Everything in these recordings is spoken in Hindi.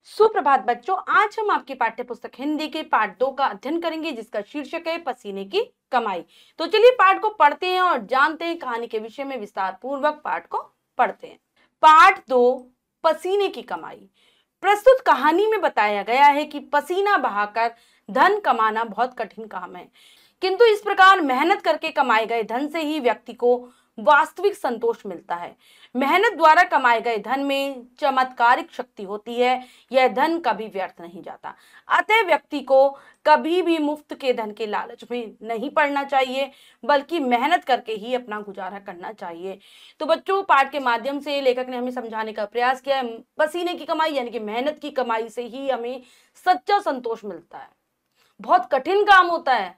सुप्रभात बच्चों। आज हम आपकी पाठ्य पुस्तक हिंदी के पाठ 2 का अध्ययन करेंगे, जिसका शीर्षक है पसीने की कमाई। तो चलिए पाठ को पढ़ते हैं और जानते हैं कहानी के विषय में। विस्तार पूर्वक पाठ को पढ़ते हैं। पाठ 2, पसीने की कमाई। प्रस्तुत कहानी में बताया गया है कि पसीना बहाकर धन कमाना बहुत कठिन काम है, किंतु इस प्रकार मेहनत करके कमाए गए धन से ही व्यक्ति को वास्तविक संतोष मिलता है। मेहनत द्वारा कमाए गए धन में चमत्कारिक शक्ति होती है। यह धन कभी व्यर्थ नहीं जाता। अतः व्यक्ति को कभी भी मुफ्त के धन के लालच में नहीं पड़ना चाहिए, बल्कि मेहनत करके ही अपना गुजारा करना चाहिए। तो बच्चों, पाठ के माध्यम से लेखक ने हमें समझाने का प्रयास किया है, पसीने की कमाई यानी कि मेहनत की कमाई से ही हमें सच्चा संतोष मिलता है। बहुत कठिन काम होता है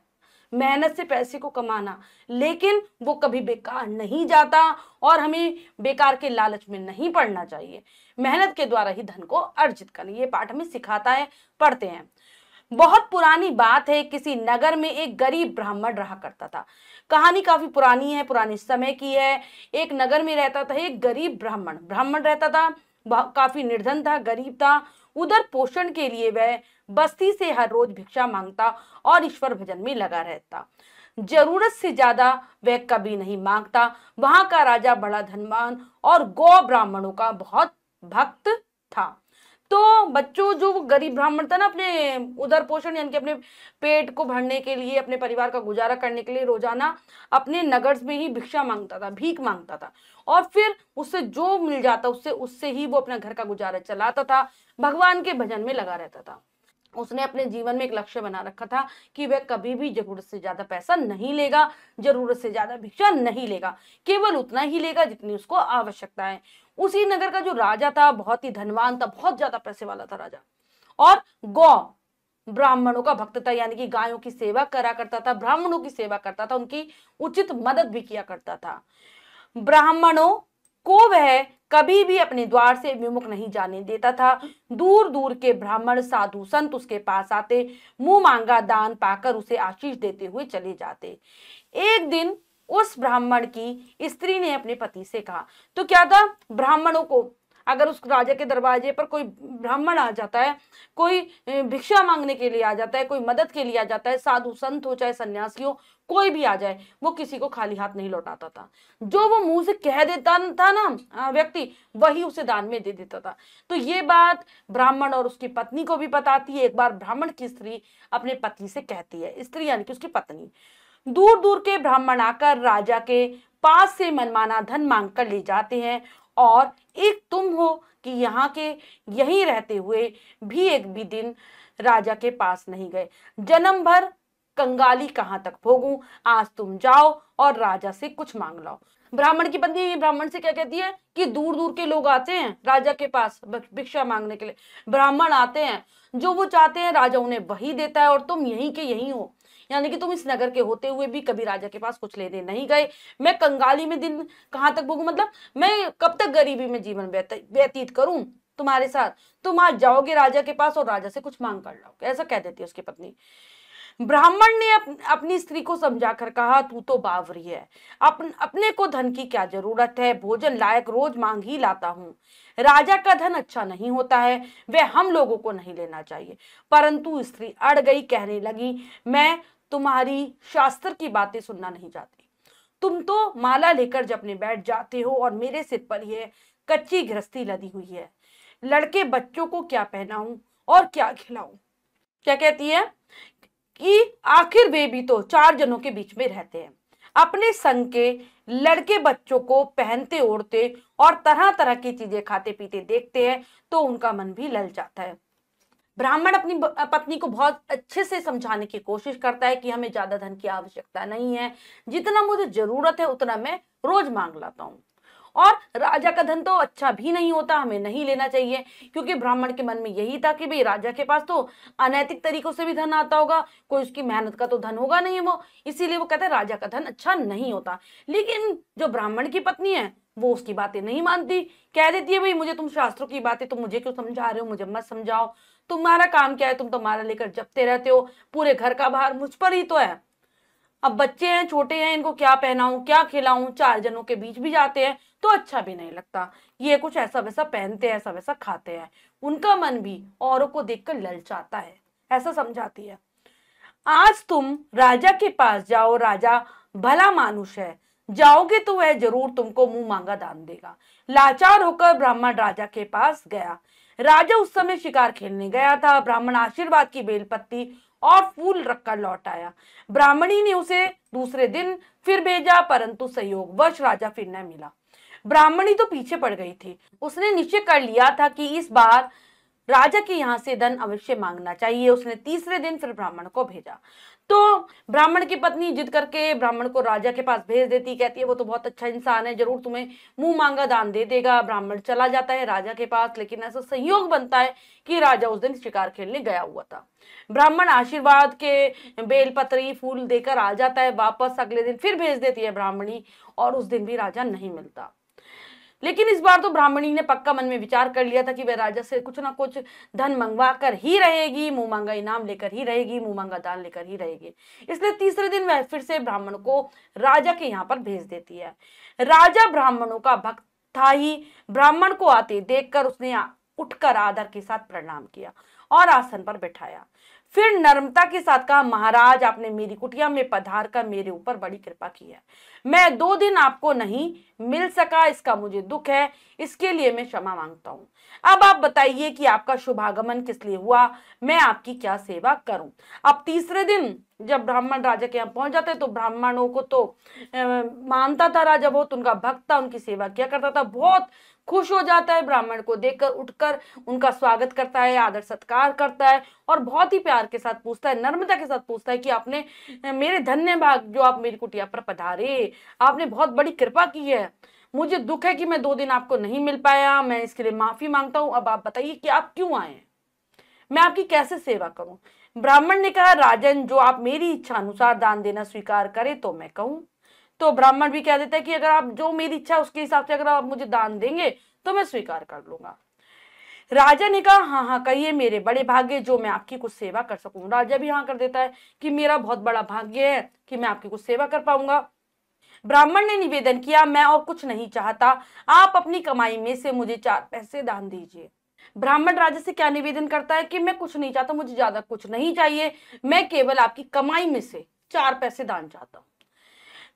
मेहनत से पैसे को कमाना, लेकिन वो कभी बेकार नहीं जाता और हमें बेकार के लालच में नहीं पड़ना चाहिए। मेहनत के द्वारा ही धन को अर्जित करें, ये पाठ हमें सिखाता है। पढ़ते हैं। बहुत पुरानी बात है, किसी नगर में एक गरीब ब्राह्मण रहा करता था। कहानी काफी पुरानी है, पुराने समय की है। एक नगर में रहता था एक गरीब ब्राह्मण ब्राह्मण रहता था। काफी निर्धन था, गरीब था। उधर पोषण के लिए वह बस्ती से हर रोज भिक्षा मांगता और ईश्वर भजन में लगा रहता। जरूरत से ज्यादा वह कभी नहीं मांगता। वहां का राजा बड़ा धनवान और गौ ब्राह्मणों का बहुत भक्त था। तो बच्चों, जो वो गरीब ब्राह्मण था ना, अपने उदर पोषण यानी कि अपने पेट को भरने के लिए, अपने परिवार का गुजारा करने के लिए रोजाना अपने नगर में ही भिक्षा मांगता था, भीख मांगता था। और फिर उससे जो मिल जाता उससे उससे ही वो अपना घर का गुजारा चलाता था। भगवान के भजन में लगा रहता था। उसने अपने जीवन में एक लक्ष्य बना रखा था कि वह कभी भी जरूरत से ज्यादा पैसा नहीं लेगा, जरूरत से ज्यादा भिक्षा नहीं लेगा, केवल उतना ही लेगा जितनी उसको आवश्यकता है। उसी नगर का जो राजा था बहुत ही धनवान था, बहुत ज्यादा पैसे वाला था राजा, और गौ ब्राह्मणों का भक्त था, यानी कि गायों की सेवा करा करता था, ब्राह्मणों की सेवा करता था, उनकी उचित मदद भी किया करता था। ब्राह्मणों को वह कभी भी अपने द्वार से विमुख नहीं जाने देता था। दूर दूर के ब्राह्मण साधु संत उसके पास आते, मुंह मांगा दान पाकर उसे आशीष देते हुए चले जाते। एक दिन उस ब्राह्मण की स्त्री ने अपने पति से कहा, तो क्या था, ब्राह्मणों को अगर उस राजा के दरवाजे पर कोई ब्राह्मण आ जाता है, कोई भिक्षा मांगने के लिए आ जाता है, कोई मदद के लिए आ जाता है, साधु संत हो चाहे सन्यासी हो, कोई भी आ जाए, वो किसी को खाली हाथ नहीं लौटाता था। जो वो मुंह से कह देता था ना व्यक्ति, वही उसे दान में दे देता था। तो ये बात ब्राह्मण और उसकी पत्नी को भी बताती है। एक बार ब्राह्मण की स्त्री अपने पति से कहती है, स्त्री यानी कि उसकी पत्नी, दूर दूर के ब्राह्मण आकर राजा के पास से मनमाना धन मांग कर ले जाते हैं, और एक तुम हो कि यहाँ के यहीं रहते हुए भी एक भी दिन राजा के पास नहीं गए। जन्म भर कंगाली कहाँ तक भोगूं, आज तुम जाओ और राजा से कुछ मांग लाओ। ब्राह्मण की पत्नी ब्राह्मण से क्या कहती है कि दूर दूर के लोग आते हैं राजा के पास भिक्षा मांगने के लिए, ब्राह्मण आते हैं, जो वो चाहते हैं राजा उन्हें वही देता है, और तुम यहीं के यहीं हो, यानी कि तुम इस नगर के होते हुए भी कभी राजा के पास कुछ लेने नहीं गए। मैं कंगाली में दिन कहाँ तक भोगूं, मतलब मैं कब तक गरीबी में जीवन व्यतीत करूं तुम्हारे साथ। तुम आज जाओगे राजा के पास और राजा से कुछ मांग कर लाओगे, ऐसा कह देती है उसकी पत्नी। ब्राह्मण ने अपनी स्त्री को समझाकर कहा, तू तो बावरी है, अपने को धन की क्या जरूरत है, भोजन लायक रोज मांग ही लाता हूँ। राजा का धन अच्छा नहीं होता है, वह हम लोगों को नहीं लेना चाहिए। परंतु स्त्री अड़ गई, कहने लगी, मैं तुम्हारी शास्त्र की बातें सुनना नहीं चाहती। तुम तो माला लेकर जब अपने बैठ जाते हो और मेरे सिर पर यह कच्ची गृहस्थी लदी हुई है। लड़के बच्चों को क्या पहनाऊं और क्या खिलाऊं। क्या कहती है कि आखिर वे भी तो चार जनों के बीच में रहते हैं, अपने संग के लड़के बच्चों को पहनते ओढ़ते और तरह तरह की चीजें खाते पीते देखते हैं तो उनका मन भी लल जाता है। ब्राह्मण अपनी पत्नी को बहुत अच्छे से समझाने की कोशिश करता है कि हमें ज्यादा धन की आवश्यकता नहीं है, जितना मुझे जरूरत है उतना मैं रोज मांग लाता हूँ। और राजा का धन तो अच्छा भी नहीं होता, हमें नहीं लेना चाहिए, क्योंकि ब्राह्मण के मन में यही था कि भाई राजा के पास तो अनैतिक तरीकों से भी धन आता होगा, कोई उसकी मेहनत का तो धन होगा नहीं वो, इसीलिए वो कहता है राजा का धन अच्छा नहीं होता। लेकिन जो ब्राह्मण की पत्नी है वो उसकी बातें नहीं मानती, कह देती है, भाई मुझे तुम शास्त्रों की बातें तुम मुझे क्यों समझा रहे हो, मुझे मत समझाओ, तुम्हारा काम क्या है, तुम तो माला लेकर जपते रहते हो, पूरे घर का भार मुझ पर ही तो है। अब बच्चे हैं, छोटे हैं, इनको क्या पहनाऊं, क्या खिलाऊं, 4 जनों के बीच भी जाते हैं तो अच्छा भी नहीं लगता। ये कुछ ऐसा वैसा पहनते हैं, ऐसा वैसा खाते हैं, उनका मन भी औरों को देखकर ललचाता है, ऐसा समझाती है। आज तुम राजा के पास जाओ, राजा भला मानुष है, जाओगे तो वह जरूर तुमको मुंह मांगा दान देगा। लाचार होकर ब्राह्मण राजा के पास गया। राजा उस समय शिकार खेलने गया था। ब्राह्मण आशीर्वाद की बेलपत्ती और फूल रखकर लौट आया। ब्राह्मणी ने उसे दूसरे दिन फिर भेजा, परंतु संयोगवश राजा फिर न मिला। ब्राह्मणी तो पीछे पड़ गई थी। उसने निश्चय कर लिया था कि इस बार राजा के यहाँ से धन अवश्य मांगना चाहिए। उसने तीसरे दिन फिर ब्राह्मण को भेजा। तो ब्राह्मण की पत्नी जिद करके ब्राह्मण को राजा के पास भेज देती, कहती है वो तो बहुत अच्छा इंसान है, जरूर तुम्हें मुंह मांगा दान दे देगा। ब्राह्मण चला जाता है राजा के पास, लेकिन ऐसा संयोग बनता है कि राजा उस दिन शिकार खेलने गया हुआ था। ब्राह्मण आशीर्वाद के बेलपत्री फूल देकर आ जाता है वापस। अगले दिन फिर भेज देती है ब्राह्मणी, और उस दिन भी राजा नहीं मिलता। लेकिन इस बार तो ब्राह्मणी ने पक्का मन में विचार कर लिया था कि वह राजा से कुछ ना कुछ धन मंगवा कर ही रहेगी, मुंह मांगा इनाम लेकर ही रहेगी, मुंह मांगा दान लेकर ही रहेगी। इसलिए तीसरे दिन वह फिर से ब्राह्मण को राजा के यहाँ पर भेज देती है। राजा ब्राह्मणों का भक्त था ही। ब्राह्मण को आते देखकर उसने उठकर आदर के साथ प्रणाम किया और आसन पर बैठाया। फिर नम्रता के साथ कहा, महाराज आपने मेरी कुटिया में पधार कर मेरे ऊपर बड़ी कृपा की है। मैं 2 दिन आपको नहीं मिल सका, इसका मुझे दुख है, इसके लिए मैं क्षमा मांगता हूँ। अब आप बताइए कि आपका शुभागमन किस लिए हुआ, मैं आपकी क्या सेवा करूं। अब तीसरे दिन जब ब्राह्मण राजा के यहाँ पहुंच जाते तो ब्राह्मणों को तो मानता था राजा, बहुत उनका भक्त था, उनकी सेवा किया करता था। बहुत खुश हो जाता है ब्राह्मण को देखकर, उठकर उनका स्वागत करता है, आदर सत्कार करता है और बहुत ही प्यार के साथ पूछता है, नम्रता के साथ पूछता है कि आपने मेरे धन्य भाग जो आप मेरी कुटिया पर पधारे, आपने बहुत बड़ी कृपा की है। मुझे दुख है कि मैं 2 दिन आपको नहीं मिल पाया, मैं इसके लिए माफी मांगता हूं। अब आप बताइए कि आप क्यों आए, मैं आपकी कैसे सेवा करूं। ब्राह्मण ने कहा, राजन जो आप मेरी इच्छा अनुसार दान देना स्वीकार करें तो मैं कहूं। तो ब्राह्मण भी कह देता है कि अगर आप जो मेरी इच्छा उसके हिसाब से अगर आप मुझे दान देंगे तो मैं स्वीकार कर लूंगा। राजा ने कहा, हाँ हाँ कहिए, मेरे बड़े भाग्य जो मैं आपकी कुछ सेवा कर सकूं। राजा भी हाँ कर देता है कि मेरा बहुत बड़ा भाग्य है कि मैं आपकी कुछ सेवा कर पाऊंगा। ब्राह्मण ने निवेदन किया, मैं और कुछ नहीं चाहता, आप अपनी कमाई में से मुझे 4 पैसे दान दीजिए। ब्राह्मण राजा से क्या निवेदन करता है कि मैं कुछ नहीं चाहता, मुझे ज्यादा कुछ नहीं चाहिए, मैं केवल आपकी कमाई में से 4 पैसे दान चाहता हूं।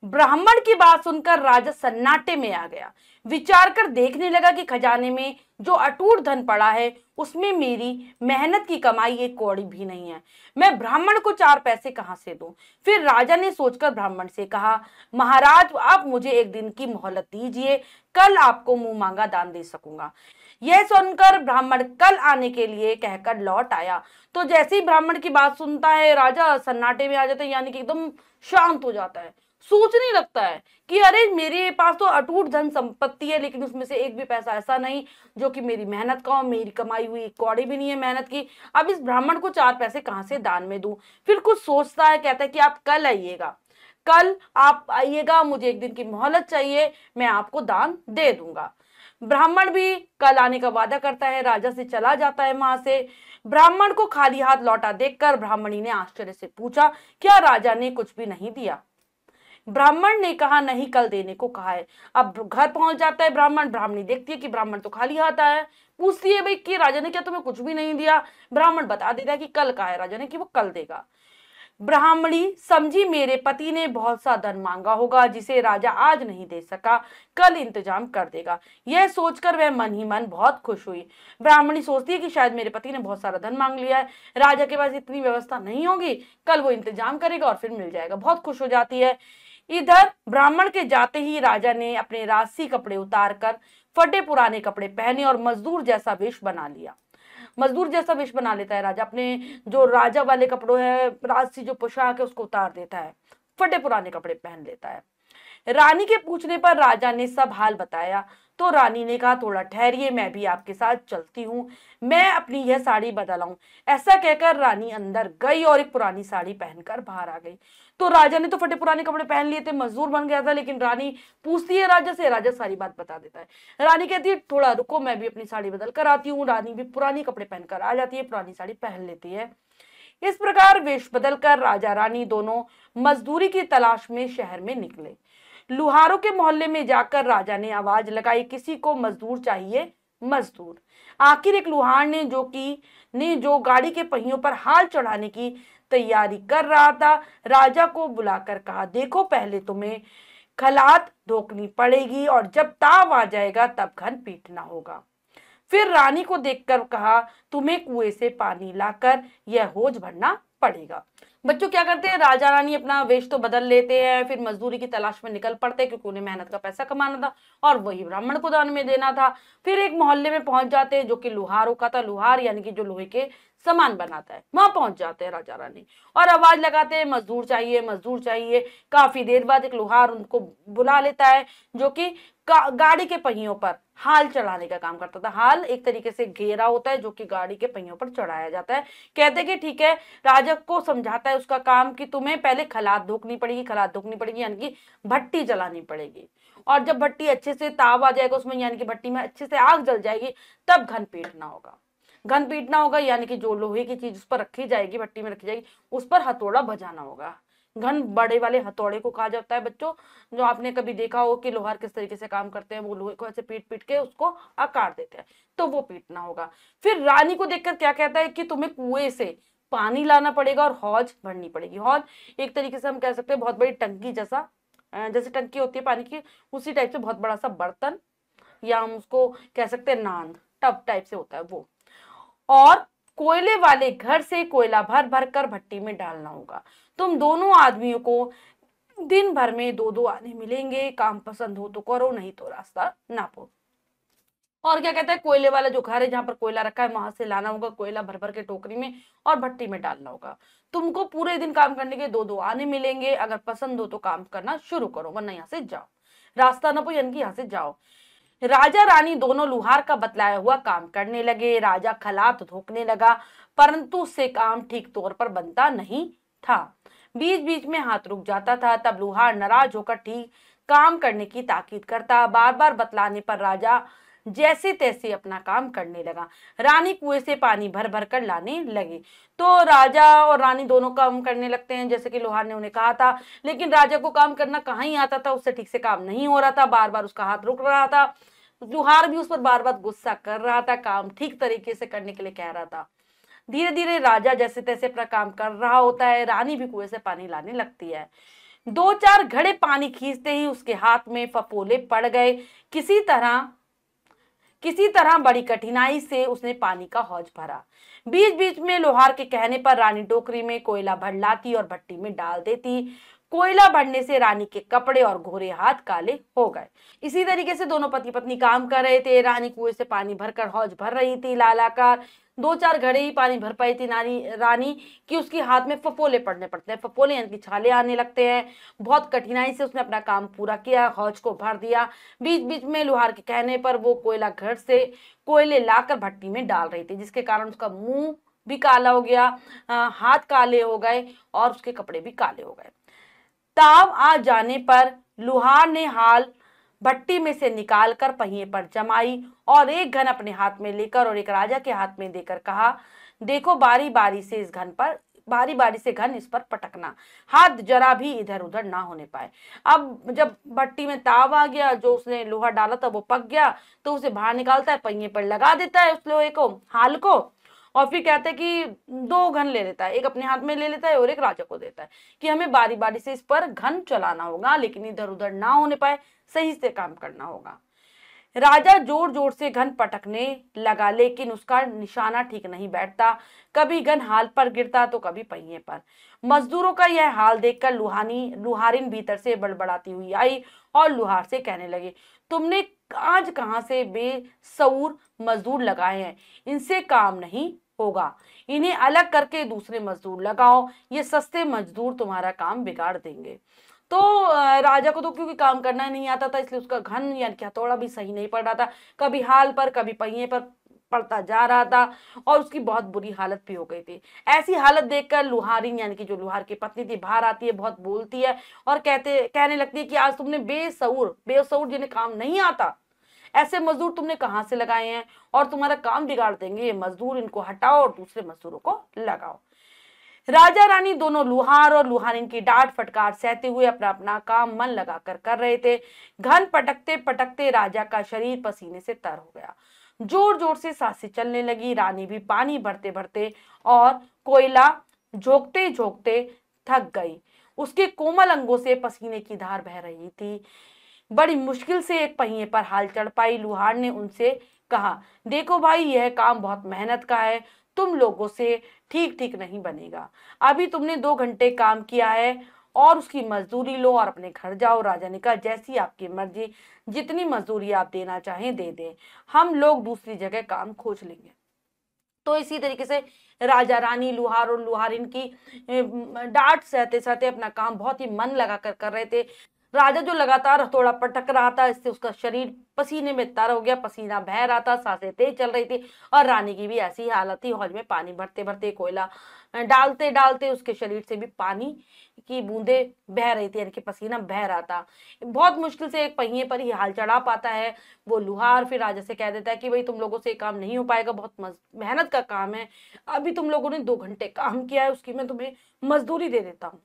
ब्राह्मण की बात सुनकर राजा सन्नाटे में आ गया। विचार कर देखने लगा कि खजाने में जो अटूट धन पड़ा है उसमें मेरी मेहनत की कमाई 1 कौड़ी भी नहीं है, मैं ब्राह्मण को 4 पैसे कहां से दूं। फिर राजा ने सोचकर ब्राह्मण से कहा, महाराज आप मुझे 1 दिन की मोहलत दीजिए, कल आपको मुंह मांगा दान दे सकूंगा। यह सुनकर ब्राह्मण कल आने के लिए कहकर लौट आया। तो जैसे ही ब्राह्मण की बात सुनता है राजा सन्नाटे में आ जाता है, यानी कि एकदम शांत हो जाता है। सोचने लगता है कि अरे मेरे पास तो अटूट धन संपत्ति है, लेकिन उसमें से 1 भी पैसा ऐसा नहीं जो कि मेरी मेहनत का हो, मेरी कमाई हुई 1 कौड़ी भी नहीं है मेहनत की। अब इस ब्राह्मण को 4 पैसे कहां से दान में दूं। फिर कुछ सोचता है, कहता है कि आप कल आइएगा, कल आप आइएगा, मुझे 1 दिन की मोहलत चाहिए, मैं आपको दान दे दूंगा। ब्राह्मण भी कल आने का वादा करता है, राजा से चला जाता है वहां से। ब्राह्मण को खाली हाथ लौटा देखकर ब्राह्मणी ने आश्चर्य से पूछा, क्या राजा ने कुछ भी नहीं दिया। ब्राह्मण ने कहा, नहीं कल देने को कहा है। अब घर पहुंच जाता है ब्राह्मण, ब्राह्मणी देखती है कि ब्राह्मण तो खाली हाथ आया है, पूछती है भाई कि राजा ने क्या तुम्हें कुछ भी नहीं दिया। ब्राह्मण बता देता है कि कल कहा है राजा ने कि वो कल देगा। ब्राह्मणी समझी मेरे पति ने बहुत सा धन मांगा होगा जिसे राजा आज नहीं दे सका, कल इंतजाम कर देगा। यह सोचकर वह मन ही मन बहुत खुश हुई। ब्राह्मणी सोचती है कि शायद मेरे पति ने बहुत सारा धन मांग लिया है, राजा के पास इतनी व्यवस्था नहीं होगी, कल वो इंतजाम करेगा और फिर मिल जाएगा। बहुत खुश हो जाती है। इधर ब्राह्मण के जाते ही राजा ने अपने राजसी कपड़े उतारकर फटे पुराने कपड़े पहने और मजदूर जैसा वेश बना लिया। मजदूर जैसा वेश बना लेता है राजा, अपने जो राजा वाले कपड़ों है, राजसी जो पोशाक है उसको उतार देता है, फटे पुराने कपड़े पहन लेता है। रानी के पूछने पर राजा ने सब हाल बताया। तो रानी ने कहा, थोड़ा ठहरिए, मैं भी आपके साथ चलती हूँ, मैं अपनी यह साड़ी बदलाऊं। ऐसा कहकर रानी अंदर गई और एक पुरानी साड़ी पहनकर बाहर आ गई। तो राजा ने तो फटे पुराने कपड़े पहन लिए थे, मजदूर बन गया था, लेकिन रानी पूछती है राजा से, राजा सारी बात बता देता है। रानी कहती है, थोड़ा रुको, मैं भी अपनी साड़ी बदल कर आती हूँ। रानी भी पुरानी कपड़े पहनकर आ जाती है, पुरानी साड़ी पहन लेती है। इस प्रकार वेश बदलकर राजा रानी दोनों मजदूरी की तलाश में शहर में निकले। लुहारों के मोहल्ले में जाकर राजा ने आवाज लगाई, किसी को मजदूर चाहिए, मजदूर। आखिर एक लुहार ने जो गाड़ी के पहियों पर हाल चढ़ाने की तैयारी कर रहा था, राजा को बुलाकर कहा, देखो पहले तुम्हें खलात धोकनी पड़ेगी और जब ताव आ जाएगा तब घन पीटना होगा। फिर रानी को देखकर कहा, तुम्हें कुएं से पानी लाकर यह होज भरना पड़ेगा। बच्चों क्या करते हैं, राजा रानी अपना वेश तो बदल लेते हैं, फिर मजदूरी की तलाश में निकल पड़ते हैं क्योंकि उन्हें मेहनत का पैसा कमाना था और वही ब्राह्मण को दान में देना था। फिर एक मोहल्ले में पहुंच जाते हैं जो कि लुहारों का था। लुहार यानी कि जो लोहे के सामान बनाता है, वहां पहुंच जाते हैं राजा रानी और आवाज लगाते हैं, मजदूर चाहिए, मजदूर चाहिए। काफी देर बाद एक लुहार उनको बुला लेता है जो कि गाड़ी के पहियों पर हाल चढ़ाने का काम करता था। हाल एक तरीके से घेरा होता है जो कि गाड़ी के पहियों पर चढ़ाया जाता है। कहते कि ठीक है, राजा को समझाता है उसका काम कि तुम्हें पहले खलात धोकनी पड़ेगी, खलात धोकनी पड़ेगी यानी कि भट्टी जलानी पड़ेगी, और जब भट्टी अच्छे से ताव आ जाएगा उसमें यानी कि भट्टी में अच्छे से आग जल जाएगी तब घन पीटना होगा। घन पीटना होगा यानी कि जो लोहे की चीज उस पर रखी जाएगी, भट्टी में रखी जाएगी, उस पर हथौड़ा बजाना होगा। घन बड़े वाले हथौड़े को कहा जाता है बच्चों। जो आपने कभी देखा हो कि लोहार किस तरीके से काम करते हैं, वो लोहे को ऐसे पीट पीट के उसको आकार देते हैं, तो वो पीटना होगा। फिर रानी को देखकर क्या कहता है कि तुम्हें कुएं से पानी लाना पड़ेगा और हौज भरनी पड़ेगी। हौज एक तरीके से हम कह सकते हैं बहुत बड़ी टंकी जैसा, जैसे टंकी होती है पानी की, उसी टाइप से बहुत बड़ा सा बर्तन, या हम उसको कह सकते हैं नांद, टब टाइप से होता है वो। और कोयले वाले घर से कोयला भर भर कर भट्टी में डालना होगा। तुम दोनों आदमियों को दिन भर में 2-2 आने मिलेंगे, काम पसंद हो तो करो, नहीं तो रास्ता नापो। और क्या कहता है, कोयले वाला जो घर है जहां पर कोयला रखा है वहां से लाना होगा कोयला भर भर के टोकरी में और भट्टी में डालना होगा। तुमको पूरे दिन काम करने के 2-2 आने मिलेंगे, अगर पसंद हो तो काम करना शुरू करो वरना यहाँ से जाओ, रास्ता नापो यानी कि यहाँ से जाओ। राजा रानी दोनों लुहार का बतलाया हुआ काम करने लगे। राजा खलात धोकने लगा परंतु उससे काम ठीक तौर पर बनता नहीं था। बीच बीच में हाथ रुक जाता था, तब लुहार नाराज होकर ठीक काम करने की ताकीद करता। बार बार बतलाने पर राजा जैसे तैसे अपना काम करने लगा। रानी कुएं से पानी भर भर कर लाने लगी। तो राजा और रानी दोनों काम करने लगते हैं जैसे कि लोहार ने उन्हें कहा था, लेकिन राजा को काम करना कहाँ ही आता था, उससे ठीक से काम नहीं हो रहा था, बार बार उसका हाथ रुक रहा था। लुहार भी उस पर बार बार गुस्सा कर रहा था, काम ठीक तरीके से करने के लिए कह रहा था। धीरे धीरे राजा जैसे तैसे अपना काम कर रहा होता है, रानी भी कुएं से पानी लाने लगती है। 2-4 घड़े पानी खींचते ही उसके हाथ में फफोले पड़ गए। किसी तरह बड़ी कठिनाई से उसने पानी का हौज भरा। बीच बीच में लोहार के कहने पर रानी टोकरी में कोयला भर लाती और भट्टी में डाल देती। कोयला भरने से रानी के कपड़े और गोरे हाथ काले हो गए। इसी तरीके से दोनों पति पत्नी काम कर रहे थे। रानी कुएं से पानी भरकर हौज भर रही थी लालाकार। 2-4 घड़े ही पानी भर पाई थी रानी कि उसके हाथ में फफोले पड़ने पड़ते हैं, फफोले यानी कि छाले आने लगते हैं। बहुत कठिनाई से उसने अपना काम पूरा किया, हौज को भर दिया। बीच बीच में लोहार के कहने पर वो कोयला घर से कोयले लाकर भट्टी में डाल रही थी, जिसके कारण उसका मुंह भी काला हो गया, हाथ काले हो गए और उसके कपड़े भी काले हो गए। ताव आ जाने पर लुहार ने हाल भट्टी में से निकालकर पहिए पर जमाई और एक घन अपने हाथ में लेकर और एक राजा के हाथ में देकर कहा, देखो बारी बारी से घन इस पर पटकना, हाथ जरा भी इधर उधर ना होने पाए। अब जब भट्टी में ताव आ गया, जो उसने लोहा डाला था वो पक गया, तो उसे बाहर निकालता है, पहिए पर लगा देता है उस लोहे को, हाल को, और फिर कहते हैं कि 2 घन ले लेता है, एक अपने हाथ में ले लेता है और एक राजा को देता है कि हमें बारी बारी से इस पर घन चलाना होगा, लेकिन इधर उधर ना होने पाए, सही से काम करना होगा। राजा जोर जोर से घन पटकने लगा, लेकिन उसका निशाना ठीक नहीं बैठता। कभी घन हाल पर गिरता तो कभी पहिए पर। मजदूरों का यह हाल देखकर लुहारिन भीतर से बड़बड़ाती हुई आई और लुहार से कहने लगे, तुमने आज कहां से बेसऊर मजदूर लगाए हैं, इनसे काम नहीं होगा, इन्हें अलग करके दूसरे मजदूर लगाओ, ये सस्ते मजदूर तुम्हारा काम बिगाड़ देंगे। तो राजा को तो क्योंकि काम करना नहीं आता था, इसलिए उसका घन यानी कि हथौड़ा भी सही नहीं पड़ रहा था, कभी हाल पर कभी पहिए पर पड़ता जा रहा था और उसकी बहुत बुरी हालत भी हो गई थी। ऐसी हालत देखकर लुहारिन यानी कि जो लुहार की पत्नी थी बाहर आती है, बहुत बोलती है और कहने लगती है कि आज तुमने बेसऊर जिन्हें काम नहीं आता ऐसे मजदूर तुमने कहां से लगाए हैं और तुम्हारा काम बिगाड़ देंगे ये मजदूर, इनको हटाओ और दूसरे मजदूरों को लगाओ। राजा रानी दोनों लुहार और लुहारिन की डांट फटकार सहते हुए अपना अपना काम मन लगाकर कर रहे थे। घन पटकते पटकते राजा का शरीर पसीने से तर हो गया। जोर जोर से सांसें चलने लगी। रानी भी पानी भरते भरते और कोयला झोंकते झोंकते थक गई। उसके कोमल अंगों से पसीने की धार बह रही थी। बड़ी मुश्किल से एक पहिए पर हाल चढ़ पाई। लुहार ने उनसे कहा, देखो भाई, यह काम बहुत मेहनत का है, तुम लोगों से ठीक ठीक नहीं बनेगा। अभी तुमने 2 घंटे काम किया है और उसकी मजदूरी लो और अपने घर जाओ। राजा ने कहा, जैसी आपकी मर्जी, जितनी मजदूरी आप देना चाहें दे दें, हम लोग दूसरी जगह काम खोज लेंगे। तो इसी तरीके से राजा रानी लुहार और लुहारिन की डांट सहते सहते अपना काम बहुत ही मन लगाकर कर रहे थे। राजा जो लगातार हथौड़ा पटक रहा था, इससे उसका शरीर पसीने में तर हो गया, पसीना बह रहा था, सांसें तेज चल रही थी। और रानी की भी ऐसी हालत थी, हौज में पानी भरते भरते, कोयला डालते डालते उसके शरीर से भी पानी की बूंदे बह रही थी, यानी कि पसीना बह रहा था। बहुत मुश्किल से एक पहिए पर ही हाल चढ़ा पाता है वो लुहार। फिर राजा से कह देता है कि भाई, तुम लोगों से ये काम नहीं हो पाएगा, बहुत मेहनत का काम है। अभी तुम लोगों ने 2 घंटे काम किया है, उसकी मैं तुम्हें मजदूरी दे देता हूँ।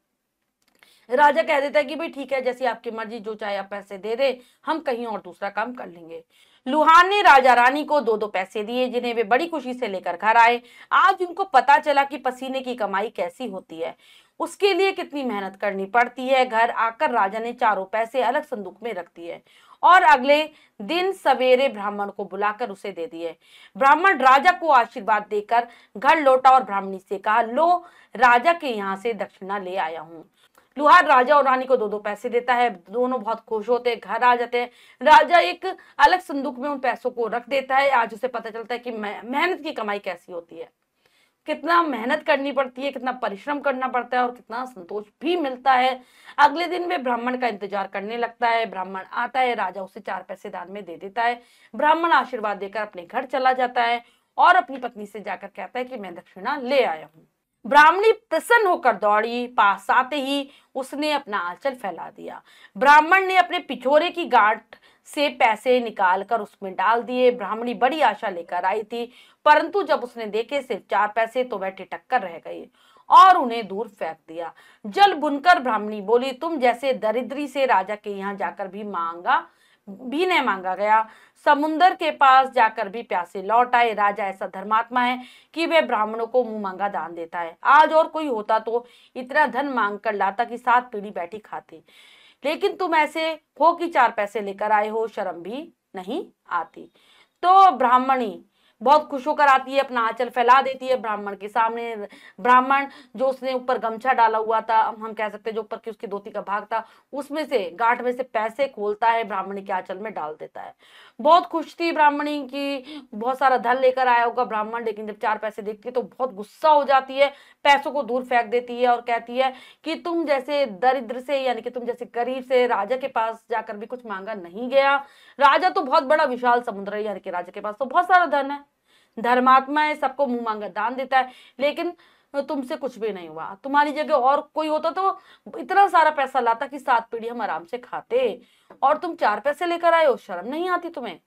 राजा कह देता है कि भाई ठीक है, जैसी आपकी मर्जी, जो चाहे आप पैसे दे दे, हम कहीं और दूसरा काम कर लेंगे। लुहार ने राजा रानी को 2-2 पैसे दिए, जिन्हें वे बड़ी खुशी से लेकर घर आए। आज उनको पता चला कि पसीने की कमाई कैसी होती है, उसके लिए कितनी मेहनत करनी पड़ती है। घर आकर राजा ने चारों पैसे अलग संदूक में रख दिए और अगले दिन सवेरे ब्राह्मण को बुलाकर उसे दे दिए। ब्राह्मण राजा को आशीर्वाद देकर घर लौटा और ब्राह्मणी से कहा, लो, राजा के यहाँ से दक्षिणा ले आया हूँ। लुहार राजा और रानी को 2-2 पैसे देता है। दोनों बहुत खुश होते हैं, घर आ जाते हैं। राजा एक अलग संदूक में उन पैसों को रख देता है। आज उसे पता चलता है कि मेहनत की कमाई कैसी होती है, कितना मेहनत करनी पड़ती है, कितना परिश्रम करना पड़ता है और कितना संतोष भी मिलता है। अगले दिन वे ब्राह्मण का इंतजार करने लगता है। ब्राह्मण आता है, राजा उसे 4 पैसे दान में दे देता है। ब्राह्मण आशीर्वाद देकर अपने घर चला जाता है और अपनी पत्नी से जाकर कहता है कि मैं दक्षिणा ले आया हूँ। ब्राह्मणी प्रसन्न होकर दौड़ी, पास आते ही उसने अपना आंचल फैला दिया। ब्राह्मण ने अपने पिछोरे की गांठ से पैसे निकालकर उसमें डाल दिए। ब्राह्मणी बड़ी आशा लेकर आई थी, परंतु जब उसने देखे सिर्फ 4 पैसे तो वह टिटक कर रह गई और उन्हें दूर फेंक दिया। जल बुनकर ब्राह्मणी बोली, तुम जैसे दरिद्री से राजा के यहाँ जाकर भी नहीं मांगा गया, समुंदर के पास जाकर भी प्यासे लौट आए। राजा ऐसा धर्मात्मा है कि वह ब्राह्मणों को मुंह मांगा दान देता है। आज और कोई होता तो इतना धन मांग कर लाता कि 7 पीढ़ी बैठी खाती, लेकिन तुम ऐसे हो कि 4 पैसे लेकर आए हो, शर्म भी नहीं आती। तो ब्राह्मणी बहुत खुश होकर आती है, अपना आंचल फैला देती है ब्राह्मण के सामने। ब्राह्मण जो उसने ऊपर गमछा डाला हुआ था, हम कह सकते हैं जो ऊपर की उसकी धोती का भाग था, उसमें से गांठ में से पैसे खोलता है, ब्राह्मणी के आंचल में डाल देता है। बहुत खुश थी ब्राह्मणी की, बहुत सारा धन लेकर आया होगा ब्राह्मण, लेकिन जब 4 पैसे देखती है तो बहुत गुस्सा हो जाती है, पैसों को दूर फेंक देती है और कहती है कि तुम जैसे दरिद्र से, यानी कि तुम जैसे गरीब से राजा के पास जाकर भी कुछ मांगा नहीं गया। राजा तो बहुत बड़ा विशाल समुद्र है, यानी कि राजा के पास तो बहुत सारा धन है, धर्मात्मा है, सबको मुंह मांगा दान देता है, लेकिन तुमसे कुछ भी नहीं हुआ। तुम्हारी जगह और कोई होता तो इतना सारा पैसा लाता कि 7 पीढ़ी हम आराम से खाते, और तुम 4 पैसे लेकर आए हो, शर्म नहीं आती तुम्हें।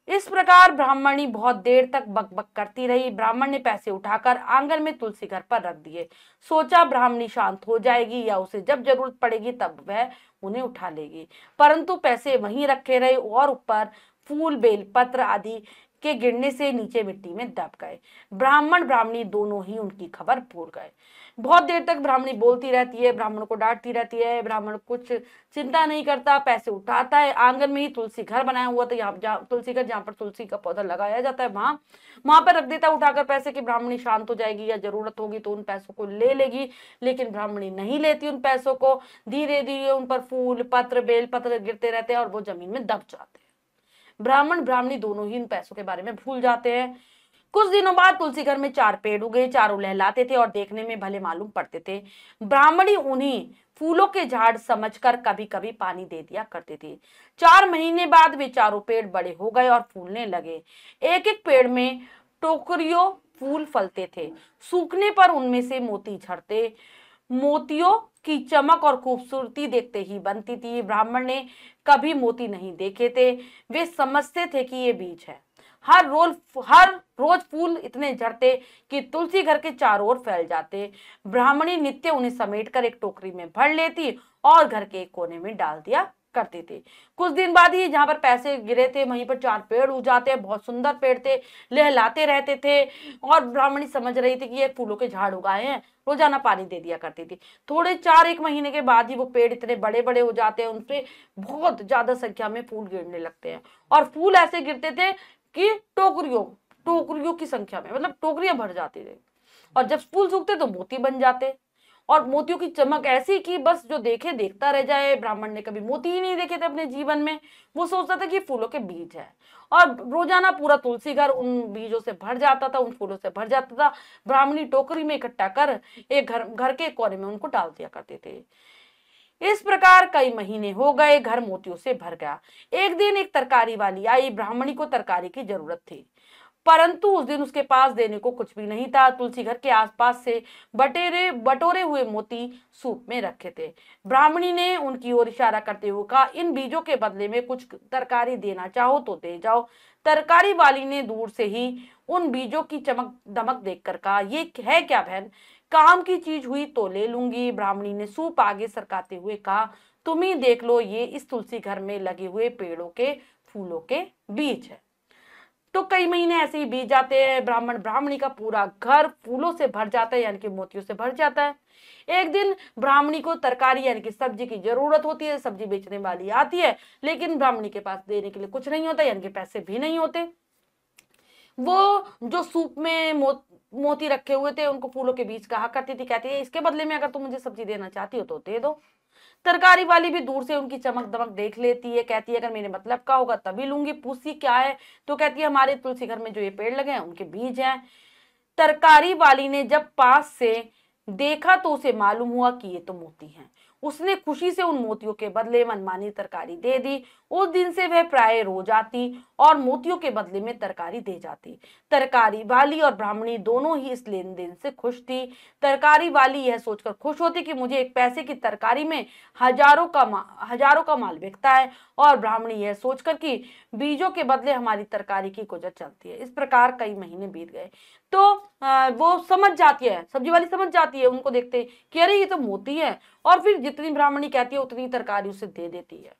इस प्रकार ब्राह्मणी बहुत देर तक बकबक करती रही। ब्राह्मण ने पैसे उठाकर आंगन में तुलसी घर पर रख दिए। सोचा ब्राह्मणी शांत हो जाएगी या उसे जब जरूरत पड़ेगी तब वह उन्हें उठा लेगी, परंतु पैसे वहीं रखे रहे और ऊपर फूल, बेल पत्र आदि के गिरने से नीचे मिट्टी में दब गए। ब्राह्मण ब्राह्मणी दोनों ही उनकी खबर भूल गए। बहुत देर तक ब्राह्मणी बोलती रहती है, ब्राह्मण को डांटती रहती है। ब्राह्मण कुछ चिंता नहीं करता, पैसे उठाता है। आंगन में ही तुलसी घर बनाया हुआ था, यहाँ तुलसी घर, जहाँ पर तुलसी का पौधा लगाया जाता है, वहां पर रख देता उठाकर पैसे की ब्राह्मणी शांत हो जाएगी या जरूरत होगी तो उन पैसों को ले लेगी। लेकिन ब्राह्मणी नहीं लेती उन पैसों को। धीरे धीरे उन पर फूल पत्र, बेल पत्र गिरते रहते हैं और वो जमीन में दब जाते हैं। ब्राह्मण ब्राह्मणी दोनों ही इन पैसों के बारे में भूल जाते हैं। कुछ दिनों बाद तुलसी घर में 4 पेड़ उगे, चारों लहलाते थे और देखने में भले मालूम पड़ते थे। ब्राह्मणी उन्हीं फूलों के झाड़ समझकर कभी कभी पानी दे दिया करते थे। 4 महीने बाद वे चारों पेड़ बड़े हो गए और फूलने लगे। एक एक पेड़ में टोकरियों फूल फलते थे। सूखने पर उनमें से मोती झड़ते। मोतियों की चमक और खूबसूरती देखते ही बनती थी। ब्राह्मण ने कभी मोती नहीं देखे थे, वे समझते थे कि ये बीज है। हर रोज फूल इतने झड़ते कि तुलसी घर के चारों ओर फैल जाते। ब्राह्मणी नित्य उन्हें समेटकर एक टोकरी में भर लेती और घर के एक कोने में डाल दिया करते थे। कुछ दिन बाद ही जहां पर पैसे गिरे थे वहीं पर 4 पेड़ उग जाते, बहुत सुंदर पेड़ थे, लहलाते रहते थे। और ब्राह्मणी समझ रही थी कि ये फूलों के झाड़ उगाए हैं, रोजाना पानी दे दिया करती थी। थोड़े 1 महीने के बाद ही वो पेड़ इतने बड़े बड़े हो जाते हैं, उनपे बहुत ज्यादा संख्या में फूल गिरने लगते हैं। और फूल ऐसे गिरते थे कि टोकरियों टोकरियों की संख्या में, मतलब टोकरियां भर जाती थी। और जब फूल सूखते तो मोती बन जाते, और मोतियों की चमक ऐसी कि बस जो देखे देखता रह जाए। ब्राह्मण ने कभी मोती ही नहीं देखे थे अपने जीवन में। वो सोचता था कि फूलों के बीज है, और रोजाना पूरा तुलसी घर उन बीजों से भर जाता था, उन फूलों से भर जाता था। ब्राह्मणी टोकरी में इकट्ठा कर एक घर के कोने में उनको डाल दिया करते थे। इस प्रकार कई महीने हो गए, घर मोतियों से भर गया। एक दिन एक तरकारी वाली आई। ब्राह्मणी को तरकारी की जरूरत थी, परंतु उस दिन उसके पास देने को कुछ भी नहीं था। तुलसी घर के आसपास से बटोरे हुए मोती सूप में रखे थे। ब्राह्मणी ने उनकी ओर इशारा करते हुए कहा, इन बीजों के बदले में कुछ तरकारी देना चाहो तो दे जाओ। तरकारी वाली ने दूर से ही उन बीजों की चमक दमक देखकर कहा, ये है क्या बहन, काम की चीज हुई तो ले लूंगी। ब्राह्मणी ने सूप आगे सरकाते हुए कहा, तुम ही देख लो, ये इस तुलसी घर में लगे हुए पेड़ों के फूलों के बीज है। तो कई महीने ऐसे ही बीत जाते हैं। ब्राह्मणी का पूरा घर फूलों से भर जाता है, यानी कि मोतियों से भर जाता है। एक दिन ब्राह्मणी को तरकारी यानी कि सब्जी की जरूरत होती है। सब्जी बेचने वाली आती है, लेकिन ब्राह्मणी के पास देने के लिए कुछ नहीं होता, यानी कि पैसे भी नहीं होते। वो जो सूप में मोती रखे हुए थे उनको फूलों के बीच कहा करती थी, कहती है इसके बदले में अगर तुम मुझे सब्जी देना चाहती हो तो दे दो। तरकारी वाली भी दूर से उनकी चमक दमक देख लेती है, कहती है अगर मेरे मतलब का होगा तभी लूंगी। पूछती क्या है, तो कहती है हमारे तुलसी घर में जो ये पेड़ लगे हैं उनके बीज हैं। तरकारी वाली ने जब पास से देखा तो उसे मालूम हुआ कि ये तो मोती हैं। उसने खुशी से उन मोतियों के बदले मनमानी तरकारी दे दी। उस दिन से वह प्राय रोज आती और मोतियों के बदले में तरकारी दे जाती। तरकारी वाली और ब्राह्मणी दोनों ही इस लेन देन से खुश थी। तरकारी वाली यह सोचकर खुश होती कि मुझे 1 पैसे की तरकारी में हजारों का माल बिकता है, और ब्राह्मणी यह सोचकर कि बीजों के बदले हमारी तरकारी की गुजर चलती है। इस प्रकार कई महीने बीत गए। तो वो समझ जाती है, सब्जी वाली समझ जाती है उनको देखते कि अरे ये तो मोती है, और फिर जितनी ब्राह्मणी कहती है उतनी तरकारी उसे दे देती है,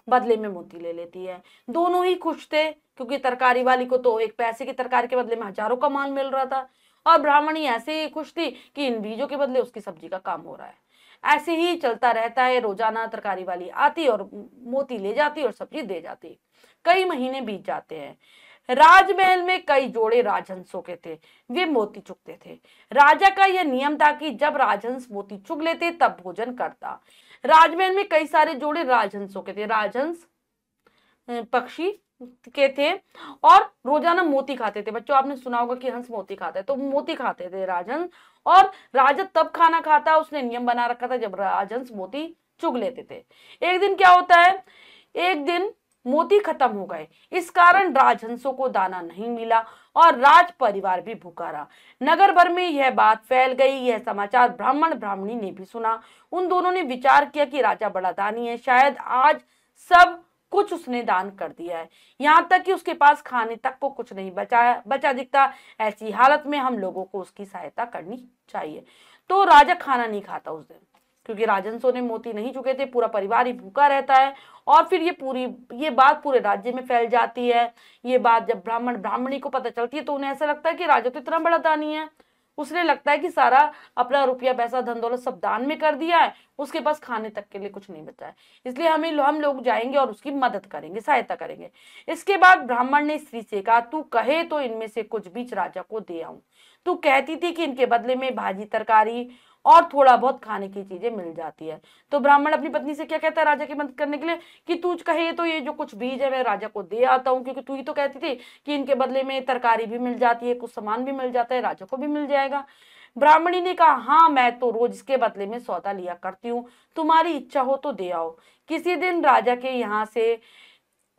बदले में मोती ले लेती है। दोनों ही खुश थे, क्योंकि तरकारी वाली को तो 1 पैसे की तरकारी के बदले में हजारों का माल मिल रहा था, और ब्राह्मणी ऐसे ही खुश थी कि इन बीजों के बदले उसकी सब्जी का काम हो रहा है। ऐसे ही चलता रहता है। रोजाना तरकारी वाली आती और मोती ले जाती और सब्जी दे जाती। कई महीने बीत जाते हैं। राजमहल में कई जोड़े राजहंसों के थे, वे मोती चुगते थे। राजा का यह नियम था कि जब राजहंस मोती चुग लेते तब भोजन करता। राजमहल में कई सारे जोड़े राजहंसों के थे। राजहंस पक्षी के थे और रोजाना मोती खाते थे। बच्चों आपने सुना होगा कि हंस मोती खाता है, तो मोती खाते थे राजहंस। और राजा तब खाना खाता, उसने नियम बना रखा था जब राजहंस मोती चुग लेते थे। एक दिन क्या होता है, एक दिन मोती खत्म हो गए, इस कारण राजहंसों को दाना नहीं मिला और राज परिवार भी भूखा रहा। नगर भर में यह बात फैल गई। यह समाचार ब्राह्मण ब्राह्मणी ने भी सुना। उन दोनों ने विचार किया कि राजा बड़ा दानी है, शायद आज सब कुछ उसने दान कर दिया है, यहाँ तक कि उसके पास खाने तक को कुछ नहीं बचा दिखता। ऐसी हालत में हम लोगों को उसकी सहायता करनी चाहिए। तो राजा खाना नहीं खाता उस दिन, क्योंकि राजहंसों ने मोती नहीं चुके थे, पूरा परिवार ही भूखा रहता है। और फिर ये बात पूरे राज्य में फैल जाती है। ये बात जब ब्राह्मण ब्राह्मणी को पता चलती है तो उन्हें ऐसा लगता है कि राजा तो इतना बड़ा दानी है, उसने लगता है कि सारा अपना रुपया पैसा धन दौलत सब दान में कर दिया है, उसके पास खाने तक के लिए कुछ नहीं बचा है, इसलिए हम लोग जाएंगे और उसकी मदद करेंगे, सहायता करेंगे। इसके बाद ब्राह्मण ने स्त्री से कहा, तू कहे तो इनमें से कुछ बीज राजा को दे आऊं। तू कहती थी कि इनके बदले में भाजी तरकारी और थोड़ा बहुत खाने की चीजें मिल जाती है। तो ब्राह्मण अपनी पत्नी से क्या कहता है राजा की मदद करने के लिए, कि तू कहे तो ये जो कुछ बीज है मैं राजा को दे आता हूँ, क्योंकि तू ही तो कहती थी कि इनके बदले में तरकारी भी मिल जाती है, कुछ सामान भी मिल जाता है, राजा को भी मिल जाएगा। ब्राह्मणी ने कहा, हाँ मैं तो रोज इसके बदले में सौदा लिया करती हूँ, तुम्हारी इच्छा हो तो दे आओ, किसी दिन राजा के यहाँ से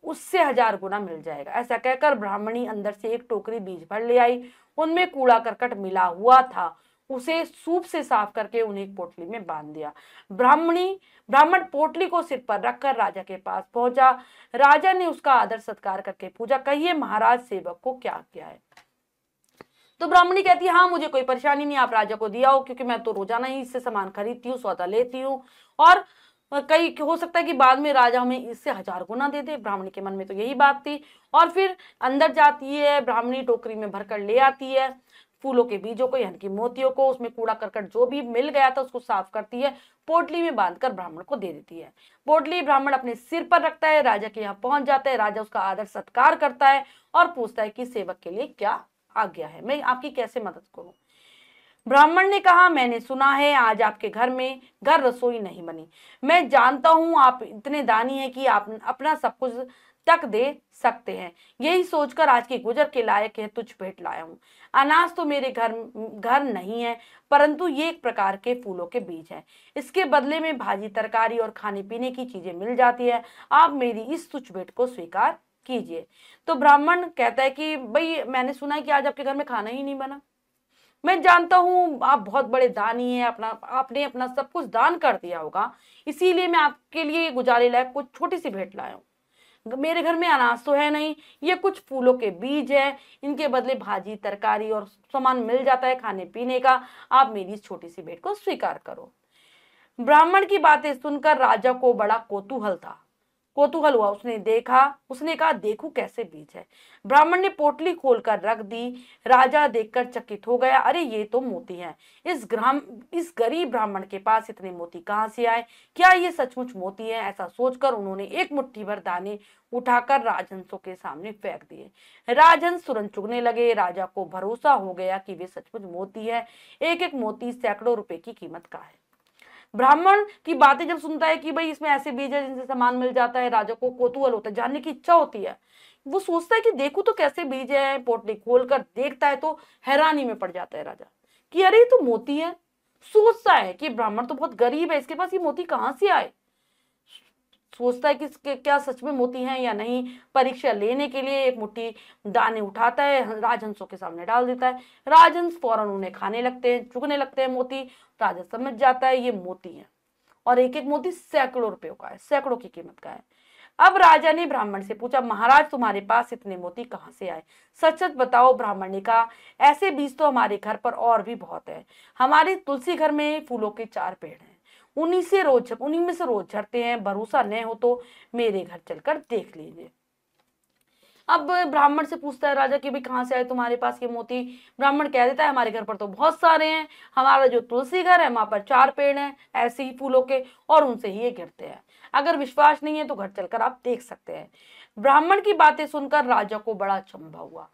उससे 1000 गुना मिल जाएगा। ऐसा कहकर ब्राह्मणी अंदर से एक टोकरी बीज भर ले आई। उनमें कूड़ा करकट मिला हुआ था। उसे सूप से साफ करके उन्हें एक पोटली में बांध दिया। ब्राह्मण पोटली को सिर पर रखकर राजा के पास पहुंचा। राजा ने उसका आदर सत्कार करके पूछा, कहिए महाराज, सेवक को क्या किया है? तो ब्राह्मणी कहती है, हाँ मुझे कोई परेशानी नहीं, आप राजा को दिया हो, क्योंकि मैं तो रोजाना ही इससे सामान खरीदती हूँ, सौदा लेती हूँ, और कई हो सकता है कि बाद में राजा हमें इससे 1000 गुना दे दे। ब्राह्मणी के मन में तो यही बात थी। और फिर अंदर जाती है ब्राह्मणी, टोकरी में भरकर ले आती है फूलों के बीजों को, यानी कि मोतियों को, उसमें कूड़ा करकट जो भी मिल गया था उसको साफ करती है, पोटली में बांधकर ब्राह्मण को दे देती है। पोटली ब्राह्मण अपने सिर पर रखता है, राजा के यहाँ पहुंच जाता है। राजा उसका आदर सत्कार करता है और पूछता है कि सेवक के लिए क्या आज्ञा है, मैं आपकी कैसे मदद करूं? ब्राह्मण ने कहा, मैंने सुना है आज आपके घर रसोई नहीं बनी। मैं जानता हूं आप इतने दानी हैं कि आप अपना सब कुछ तक दे सकते हैं। यही सोचकर आज के गुजर के लायक है तुझ भेंट लाया हूं। अनाज तो मेरे घर नहीं है, परंतु ये एक प्रकार के फूलों के बीज है। इसके बदले में भाजी, तरकारी और खाने पीने की चीजें मिल जाती है। आप मेरी इस तुच्छ भेंट को स्वीकार कीजिए। तो ब्राह्मण कहता है कि भाई, मैंने सुना है कि आज आपके घर में खाना ही नहीं बना। मैं जानता हूं आप बहुत बड़े दानी हैं, आपने अपना सब कुछ दान कर दिया होगा, इसीलिए मैं आपके लिए गुजारे लायक कुछ छोटी सी भेंट लाया हूं। मेरे घर में अनाज तो है नहीं, ये कुछ फूलों के बीज है, इनके बदले भाजी, तरकारी और सामान मिल जाता है खाने पीने का। आप मेरी इस छोटी सी भेंट को स्वीकार करो। ब्राह्मण की बातें सुनकर राजा को बड़ा कौतूहल हुआ। उसने कहा, देखूं कैसे बीज है। ब्राह्मण ने पोटली खोलकर रख दी। राजा देखकर चकित हो गया, अरे ये तो मोती हैं। इस गरीब ब्राह्मण के पास इतने मोती कहां से आए? क्या ये सचमुच मोती हैं? ऐसा सोचकर उन्होंने एक मुट्ठी भर दाने उठाकर राजहंसों के सामने फेंक दिए। राजहंस तुरंत चुगने लगे। राजा को भरोसा हो गया कि वे सचमुच मोती है। एक एक मोती सैकड़ों रुपए की कीमत का है। ब्राह्मण की बातें जब सुनता है कि भाई इसमें ऐसे बीज है जिनसे सामान मिल जाता है, राजा को कौतूहल होता है, जानने की इच्छा होती है। वो सोचता है कि देखूं तो कैसे बीज है। पोटली खोलकर देखता है तो हैरानी में पड़ जाता है राजा कि अरे ये तो मोती है। सोचता है कि ब्राह्मण तो बहुत गरीब है, इसके पास ये मोती कहां से आए। सोचता है कि क्या सच में मोती हैं या नहीं। परीक्षा लेने के लिए एक मुट्ठी दाने उठाता है, राजहंसों के सामने डाल देता है। राजहंस फौरन उन्हें खाने लगते हैं, चुगने लगते हैं मोती। राजा समझ जाता है ये मोती है, और एक एक मोती सैकड़ों रुपयों का है, सैकड़ों की कीमत का है। अब राजा ने ब्राह्मण से पूछा, महाराज तुम्हारे पास इतने मोती कहां से आए? सच सच बताओ। ब्राह्मण ने कहा, ऐसे बीज तो हमारे घर पर और भी बहुत है। हमारे तुलसी घर में फूलों के 4 पेड़ हैं, उन्हीं में से रोज झड़ते हैं। भरोसा न हो तो मेरे घर चलकर देख लीजिए। अब ब्राह्मण से पूछता है राजा कि भाई कहाँ से आए तुम्हारे पास ये मोती? ब्राह्मण कह देता है, हमारे घर पर तो बहुत सारे हैं। हमारा जो तुलसी घर है वहां पर 4 पेड़ हैं ऐसे ही फूलों के, और उनसे ही ये गिरते हैं। अगर विश्वास नहीं है तो घर चलकर आप देख सकते हैं। ब्राह्मण की बातें सुनकर राजा को बड़ा अचंभा हुआ।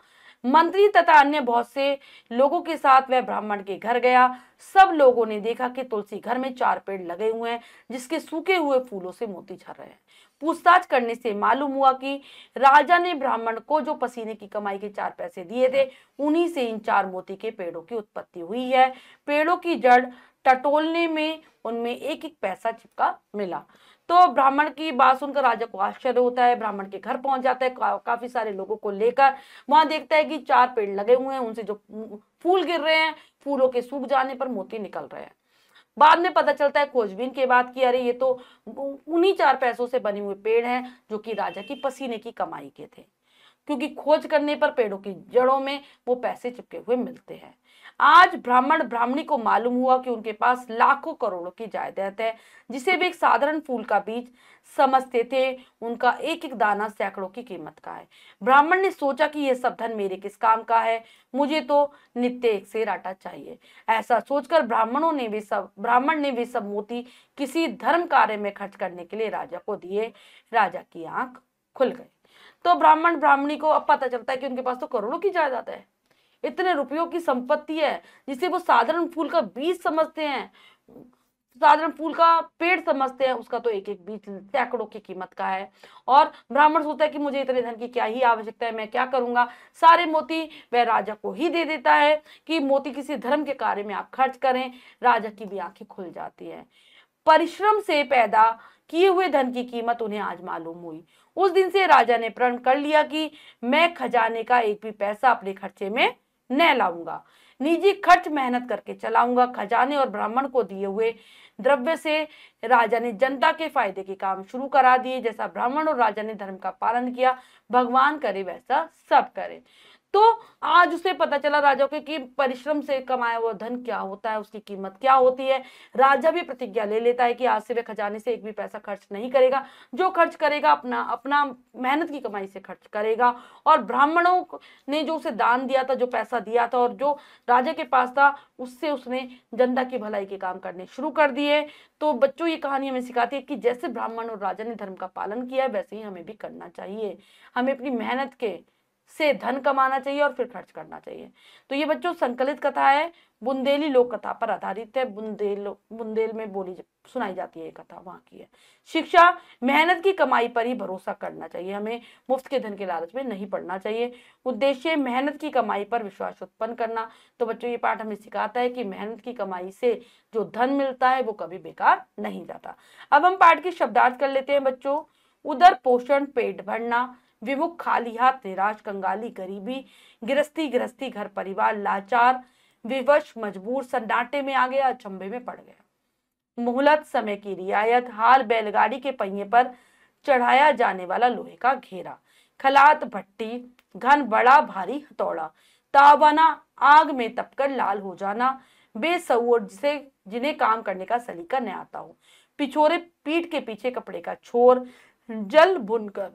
मंत्री तथा अन्य बहुत से लोगों के साथ वह ब्राह्मण के घर गया। सब लोगों ने देखा कि तुलसी घर में 4 पेड़ लगे हुए हैं, जिसके सूखे हुए फूलों से मोती झर रहे हैं। पूछताछ करने से मालूम हुआ कि राजा ने ब्राह्मण को जो पसीने की कमाई के 4 पैसे दिए थे, उन्हीं से इन 4 मोती के पेड़ों की उत्पत्ति हुई है। पेड़ों की जड़ टटोलने में उनमें एक एक पैसा चिपका मिला। तो ब्राह्मण की बात सुनकर राजा को आश्चर्य होता है। ब्राह्मण के घर पहुंच जाता है काफी सारे लोगों को लेकर। वहां देखता है कि 4 पेड़ लगे हुए हैं, उनसे जो फूल गिर रहे हैं, फूलों के सूख जाने पर मोती निकल रहे हैं। बाद में पता चलता है खोजबीन के बाद कि अरे ये तो उन्हीं 4 पैसों से बने हुए पेड़ हैं जो कि राजा की पसीने की कमाई के थे, क्योंकि खोज करने पर पेड़ों की जड़ों में वो पैसे चिपके हुए मिलते हैं। आज ब्राह्मण ब्राह्मणी को मालूम हुआ कि उनके पास लाखों करोड़ों की जायदाद है, जिसे वे एक साधारण फूल का बीज समझते थे। उनका एक एक दाना सैकड़ों की कीमत का है। ब्राह्मण ने सोचा कि यह सब धन मेरे किस काम का है, मुझे तो नित्य एक सेर आटा चाहिए। ऐसा सोचकर ब्राह्मण ने वे सब मोती किसी धर्म कार्य में खर्च करने के लिए राजा को दिए। राजा की आंख खुल गई। तो ब्राह्मण ब्राह्मणी को अब पता चलता है कि उनके पास तो करोड़ों की जायदाद है, इतने रुपयों की संपत्ति है, जिसे वो साधारण फूल का बीज समझते हैं, साधारण फूल का पेड़ समझते हैं, उसका तो एक एक बीज सैकड़ों की कीमत का है। और ब्राह्मण सोचता है कि मुझे इतने धन की क्या ही आवश्यकता है, मैं क्या करूंगा। सारे मोती वह राजा को ही दे देता है कि मोती किसी धर्म के कार्य में आप खर्च करें। राजा की भी आंखें खुल जाती है। परिश्रम से पैदा किए हुए धन की कीमत उन्हें आज मालूम हुई। उस दिन से राजा ने प्रण कर लिया कि मैं खजाने का एक भी पैसा अपने खर्चे में न लाऊंगा। निजी खर्च मेहनत करके चलाऊंगा। खजाने और ब्राह्मण को दिए हुए द्रव्य से राजा ने जनता के फायदे के काम शुरू करा दिए। जैसा ब्राह्मण और राजा ने धर्म का पालन किया, भगवान करे वैसा सब करे। तो आज उसे पता चला राजा को कि परिश्रम से कमाया हुआ धन क्या होता है, उसकी कीमत क्या होती है। राजा भी प्रतिज्ञा ले लेता है कि आज से वह खजाने से एक भी पैसा खर्च नहीं करेगा, जो खर्च करेगा अपना अपना मेहनत की कमाई से खर्च करेगा। और ब्राह्मणों ने जो उसे दान दिया था, जो पैसा दिया था और जो राजा के पास था, उससे उसने जनता की भलाई के काम करने शुरू कर दिए। तो बच्चों, ये कहानी हमें सिखाती है कि जैसे ब्राह्मण और राजा ने धर्म का पालन किया, वैसे ही हमें भी करना चाहिए। हमें अपनी मेहनत के से धन कमाना चाहिए और फिर खर्च करना चाहिए। तो ये बच्चों संकलित कथा है, बुंदेली लोक कथा पर आधारित है। बुंदेल में बोली सुनाई जाती है ये कथा, वहां की है। शिक्षा, मेहनत की कमाई पर ही भरोसा करना चाहिए, हमें मुफ्त के धन के लालच में नहीं पड़ना चाहिए। उद्देश्य, मेहनत की कमाई पर विश्वास उत्पन्न करना। तो बच्चों, ये पाठ हमें सिखाता है कि मेहनत की कमाई से जो धन मिलता है वो कभी बेकार नहीं जाता। अब हम पाठ की शब्दार्थ कर लेते हैं बच्चों। उदर पोषण, पेट भरना। विमुख, खाली हाथ, निराश, कंगाली, गरीबी। गृहस्थी, गृहस्थी, घर परिवार। लाचार, विवश, मजबूर, सन्नाटे में आ गया, अचंभे में पड़ गया। मोहलत, समय की रियायत। हाल, बैलगाड़ी के पहिए पर चढ़ाया जाने वाला लोहे का घेरा। खलात, भट्टी। घन, बड़ा भारी हथौड़ा। तावाना, आग में तपकर लाल हो जाना। बेसउर, जिसे जिन्हें काम करने का सलीका न आता हो। पिछोरे, पीठ के पीछे कपड़े का छोर। जल बुनकर,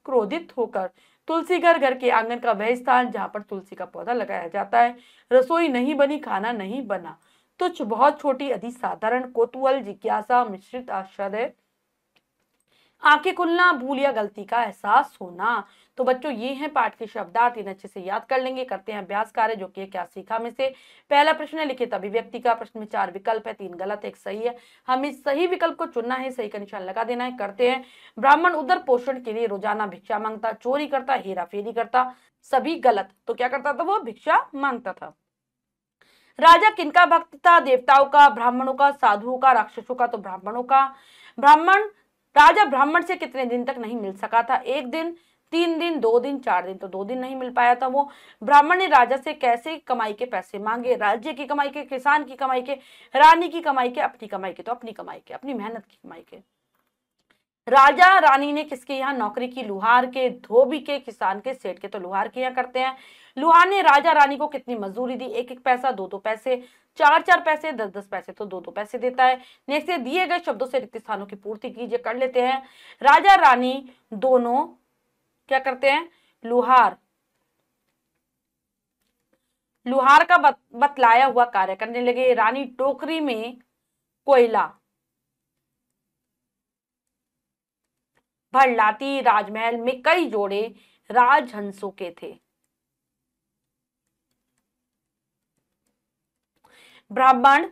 क्रोधित होकर। तुलसी घर, घर के आंगन का वह स्थान जहां पर तुलसी का पौधा लगाया जाता है। रसोई नहीं बनी, खाना नहीं बना। तुच्छ, बहुत छोटी, अति साधारण। कौतूहल, जिज्ञासा, मिश्रित आश्चर्य। आंखें खुलना, भूल या गलती का एहसास होना। तो बच्चों, ये हैं पाठ के शब्दार्थ, इन्हें अच्छे से याद कर लेंगे। करते हैं अभ्यास कार्य, जो कि क्या सीखा में से। पहला प्रश्न है लिखित अभिव्यक्ति का। प्रश्न में 4 विकल्प है, 3 गलत, 1 सही है। हमें सही विकल्प को चुनना है, सही का निशान लगा देना है। करते हैं। ब्राह्मण उदर पोषण के लिए रोजाना भिक्षा मांगता, चोरी करता, हेरा फेरी करता। सभी गलत। तो क्या करता था वो? भिक्षा मांगता था। राजा किनका भक्त था? देवताओं का, ब्राह्मणों का, साधुओं का, राक्षसों का? तो ब्राह्मणों का। ब्राह्मण राजा ब्राह्मण से कितने दिन तक नहीं मिल सका था? 1 दिन, 3 दिन, 2 दिन, 4 दिन। तो 2 दिन नहीं मिल पाया था वो। ब्राह्मण ने राजा से कैसे कमाई के पैसे मांगे? राज्य की कमाई के, किसान की कमाई के, रानी की कमाई के, अपनी कमाई के? तो अपनी कमाई के, अपनी मेहनत की कमाई के। राजा रानी ने किसके यहाँ नौकरी की? लुहार के, धोबी के, किसान के, सेठ के? तो लुहार के यहाँ करते हैं। लुहार ने राजा रानी को कितनी मजदूरी दी? 1-1 पैसा, 2-2 पैसे, 4-4 पैसे, 10-10 पैसे। तो 2-2 पैसे देता है। नेक्स्ट, दिए गए शब्दों से रिक्त स्थानों की पूर्ति कीजिए। कर लेते हैं। राजा रानी दोनों क्या करते हैं? लुहार का बतलाया हुआ कार्य करने लगे। रानी टोकरी में कोयला भर लाती। राजमहल में कई जोड़े राजहंसों के थे। ब्राह्मण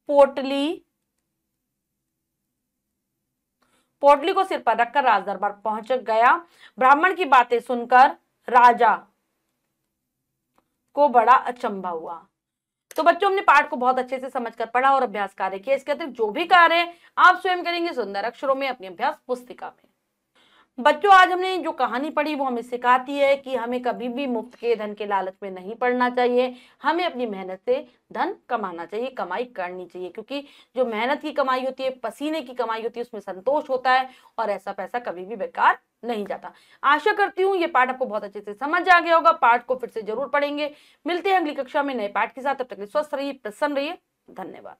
पोटली को सिर पर रखकर राज दरबार पहुंच गया। ब्राह्मण की बातें सुनकर राजा को बड़ा अचंभा हुआ। तो बच्चों, हमने पाठ को बहुत अच्छे से समझकर पढ़ा और अभ्यास कार्य किया। इसके अतिरिक्त जो भी कार्य आप स्वयं करेंगे सुंदर अक्षरों में अपनी अभ्यास पुस्तिका में। बच्चों, आज हमने जो कहानी पढ़ी वो हमें सिखाती है कि हमें कभी भी मुफ्त के धन के लालच में नहीं पड़ना चाहिए। हमें अपनी मेहनत से धन कमाना चाहिए, कमाई करनी चाहिए, क्योंकि जो मेहनत की कमाई होती है, पसीने की कमाई होती है, उसमें संतोष होता है और ऐसा पैसा कभी भी बेकार नहीं जाता। आशा करती हूँ ये पाठ आपको बहुत अच्छे से समझ आ गया होगा। पाठ को फिर से जरूर पढ़ेंगे। मिलते हैं अगली कक्षा में नए पाठ के साथ। तब तक स्वस्थ रहिए, प्रसन्न रहिए। धन्यवाद।